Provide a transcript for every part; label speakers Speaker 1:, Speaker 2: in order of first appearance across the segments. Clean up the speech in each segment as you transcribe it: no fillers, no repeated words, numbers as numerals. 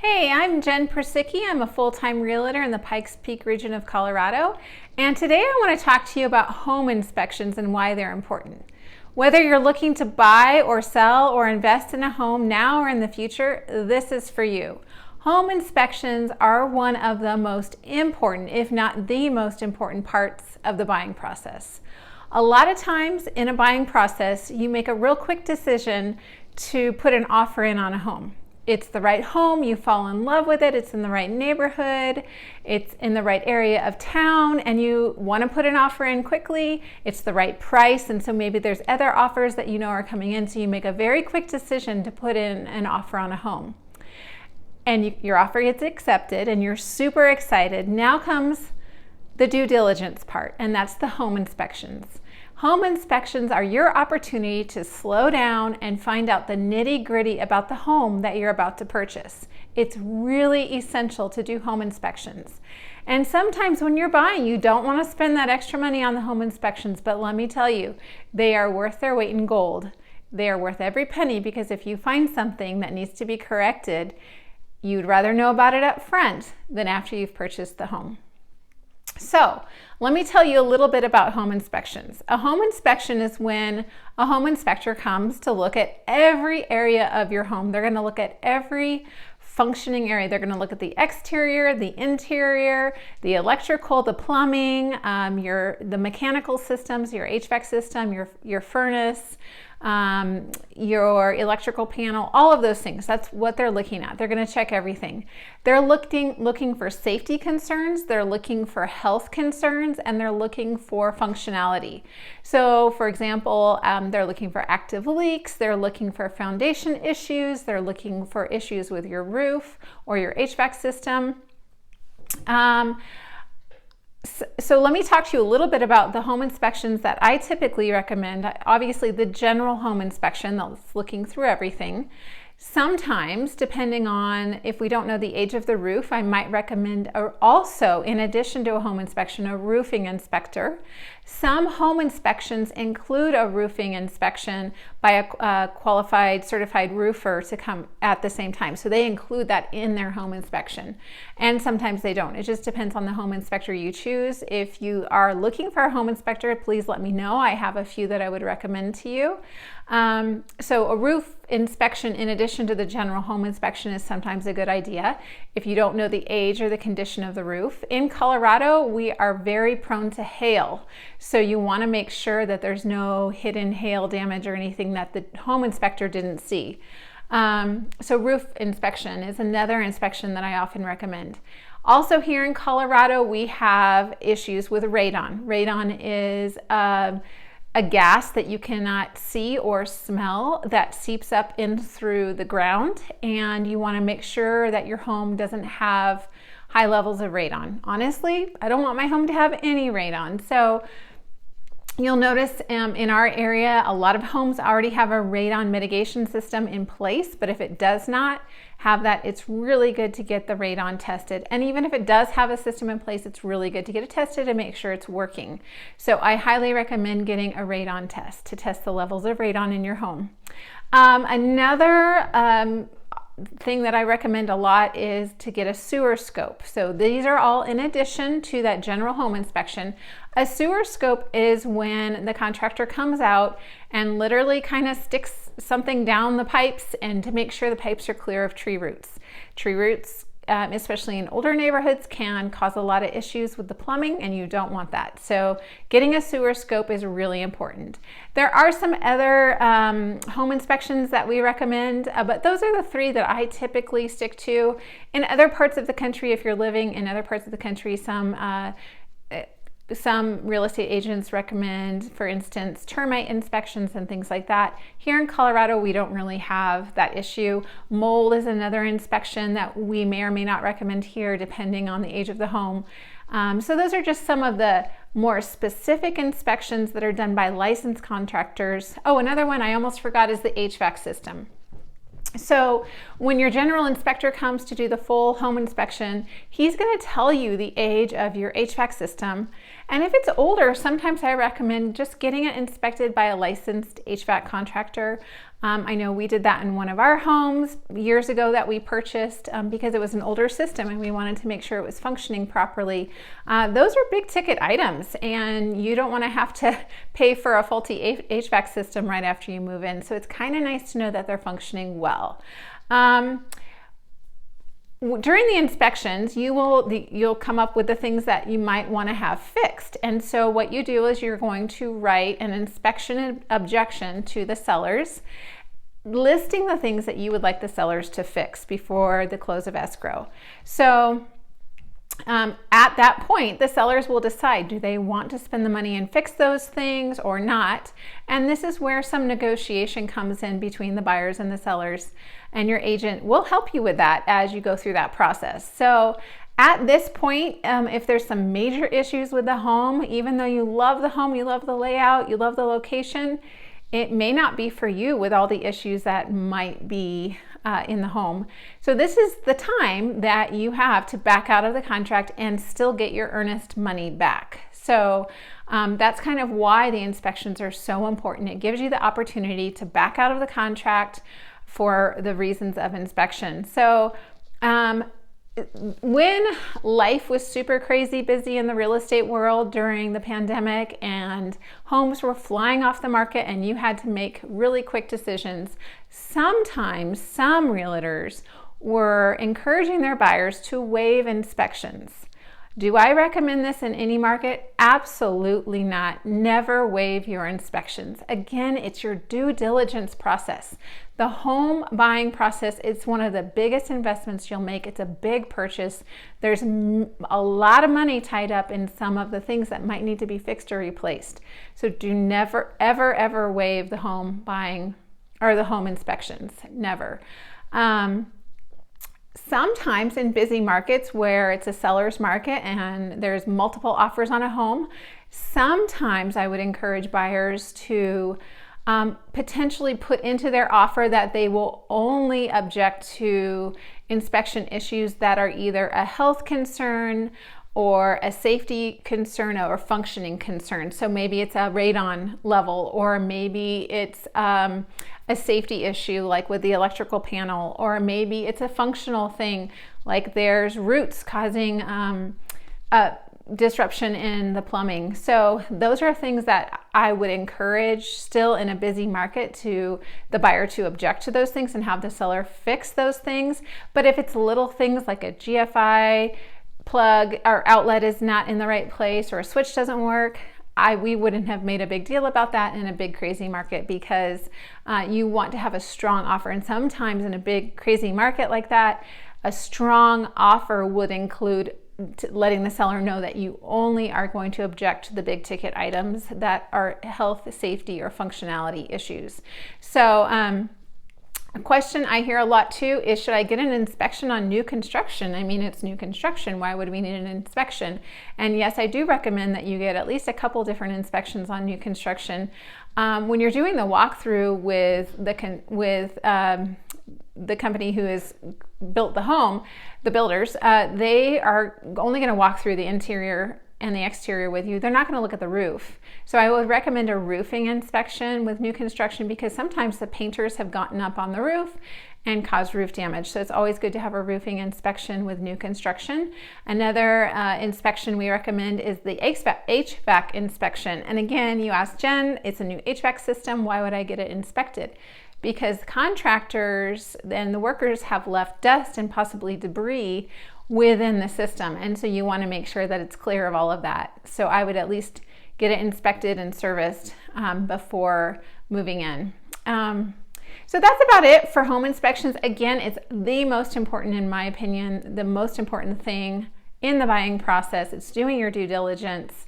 Speaker 1: Hey, I'm Jen Persicki. I'm a full-time realtor in the Pikes Peak region of Colorado, and today I want to talk to you about home inspections and why they're important. Whether you're looking to buy or sell or invest in a home now or in the future, this is for you. Home inspections are one of the most important, if not the most important parts of the buying process. A lot of times in a buying process, you make a real quick decision to put an offer in on a home. It's the right home, you fall in love with it, it's in the right neighborhood, it's in the right area of town, and you want to put an offer in quickly, it's the right price, and so maybe there's other offers that you know are coming in, so you make a very quick decision to put in an offer on a home. And your offer gets accepted, and you're super excited. Now comes the due diligence part, and that's the home inspections. Home inspections are your opportunity to slow down and find out the nitty-gritty about the home that you're about to purchase. It's really essential to do home inspections. And sometimes when you're buying, you don't want to spend that extra money on the home inspections, but let me tell you, they are worth their weight in gold. They are worth every penny, because if you find something that needs to be corrected, you'd rather know about it up front than after you've purchased the home. So let me tell you a little bit about home inspections. A home inspection is when a home inspector comes to look at every area of your home. They're going to look at every functioning area. They're going to look at the exterior, the interior, the electrical, the plumbing, the mechanical systems, your HVAC system, your furnace, your electrical panel, all of those things. That's what they're looking at. They're going to check everything. They're looking for safety concerns, they're looking for health concerns, and they're looking for functionality. So for example, they're looking for active leaks, they're looking for foundation issues, they're looking for issues with your roof or your HVAC system. So let me talk to you a little bit about the home inspections that I typically recommend. Obviously, the general home inspection, that's looking through everything. Sometimes, depending on if we don't know the age of the roof, I might recommend also, in addition to a home inspection, a roofing inspector. Some home inspections include a roofing inspection by a qualified certified roofer to come at the same time. So they include that in their home inspection. And sometimes they don't. It just depends on the home inspector you choose. If you are looking for a home inspector, please let me know. I have a few that I would recommend to you. So a roof inspection in addition to the general home inspection is sometimes a good idea if you don't know the age or the condition of the roof. In Colorado, we are very prone to hail. So you want to make sure that there's no hidden hail damage or anything that the home inspector didn't see. So roof inspection is another inspection that I often recommend. Also here in Colorado, we have issues with radon. Radon is a gas that you cannot see or smell that seeps up in through the ground, and you want to make sure that your home doesn't have high levels of radon. Honestly, I don't want my home to have any radon. So you'll notice in our area, a lot of homes already have a radon mitigation system in place, but if it does not have that, it's really good to get the radon tested. And even if it does have a system in place, it's really good to get it tested and make sure it's working. So I highly recommend getting a radon test to test the levels of radon in your home. Another thing that I recommend a lot is to get a sewer scope. So these are all in addition to that general home inspection. A sewer scope is when the contractor comes out and literally kind of sticks something down the pipes and to make sure the pipes are clear of tree roots. Tree roots, especially in older neighborhoods, can cause a lot of issues with the plumbing, and you don't want that. So getting a sewer scope is really important. There are some other home inspections that we recommend, but those are the three that I typically stick to. In other parts of the country, if you're living in other parts of the country, some real estate agents recommend, for instance, termite inspections and things like that. Here in Colorado, we don't really have that issue. Mold is another inspection that we may or may not recommend here, depending on the age of the home. So those are just some of the more specific inspections that are done by licensed contractors. Oh, another one I almost forgot is the HVAC system. So when your general inspector comes to do the full home inspection, he's going to tell you the age of your HVAC system. And if it's older, sometimes I recommend just getting it inspected by a licensed HVAC contractor. I know we did that in one of our homes years ago that we purchased because it was an older system and we wanted to make sure it was functioning properly. Those are big ticket items, and you don't want to have to pay for a faulty HVAC system right after you move in. So it's kind of nice to know that they're functioning well. During the inspections, you'll come up with the things that you might want to have fixed. And so what you do is you're going to write an inspection objection to the sellers, listing the things that you would like the sellers to fix before the close of escrow. So at that point, the sellers will decide, do they want to spend the money and fix those things or not? And this is where some negotiation comes in between the buyers and the sellers, and your agent will help you with that as you go through that process. So at this point, if there's some major issues with the home, even though you love the home, you love the layout, you love the location, it may not be for you with all the issues that might be in the home. So this is the time that you have to back out of the contract and still get your earnest money back. So that's kind of why the inspections are so important. It gives you the opportunity to back out of the contract for the reasons of inspection. So when life was super crazy busy in the real estate world during the pandemic and homes were flying off the market and you had to make really quick decisions, sometimes some realtors were encouraging their buyers to waive inspections. Do I recommend this in any market? Absolutely not. Never waive your inspections. Again, it's your due diligence process. The home buying process, it's one of the biggest investments you'll make. It's a big purchase. There's a lot of money tied up in some of the things that might need to be fixed or replaced. So do never, ever, ever waive the home buying or the home inspections. Never. Sometimes in busy markets where it's a seller's market and there's multiple offers on a home, sometimes I would encourage buyers to potentially put into their offer that they will only object to inspection issues that are either a health concern or a safety concern or functioning concern. So maybe it's a radon level, or maybe it's a safety issue like with the electrical panel, or maybe it's a functional thing like there's roots causing a disruption in the plumbing. So those are things that I would encourage still in a busy market to the buyer to object to those things and have the seller fix those things. But if it's little things like a GFI plug or outlet is not in the right place or a switch doesn't work, we wouldn't have made a big deal about that in a big crazy market, because you want to have a strong offer. And sometimes in a big crazy market like that, a strong offer would include letting the seller know that you only are going to object to the big ticket items that are health, safety, or functionality issues. So a question I hear a lot too is, should I get an inspection on new construction? I mean, it's new construction. Why would we need an inspection? And yes, I do recommend that you get at least a couple different inspections on new construction. When you're doing the walkthrough with the company who has built the home, the builders, they are only going to walk through the interior and the exterior with you. They're not going to look at the roof. So I would recommend a roofing inspection with new construction, because sometimes the painters have gotten up on the roof and caused roof damage. So it's always good to have a roofing inspection with new construction. Another inspection we recommend is the HVAC inspection. And again, you asked Jen, it's a new HVAC system. Why would I get it inspected? Because contractors and the workers have left dust and possibly debris within the system. And so you want to make sure that it's clear of all of that. So I would at least get it inspected and serviced before moving in. So that's about it for home inspections. Again, it's the most important, in my opinion, the most important thing in the buying process. It's doing your due diligence,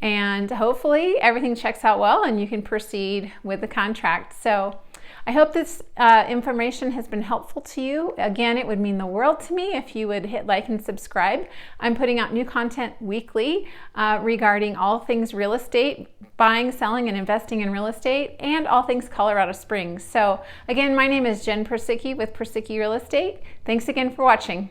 Speaker 1: and hopefully everything checks out well and you can proceed with the contract. So I hope this information has been helpful to you. Again, it would mean the world to me if you would hit like and subscribe. I'm putting out new content weekly regarding all things real estate, buying, selling, and investing in real estate, and all things Colorado Springs. So again, my name is Jen Persicki with Persicki Real Estate. Thanks again for watching.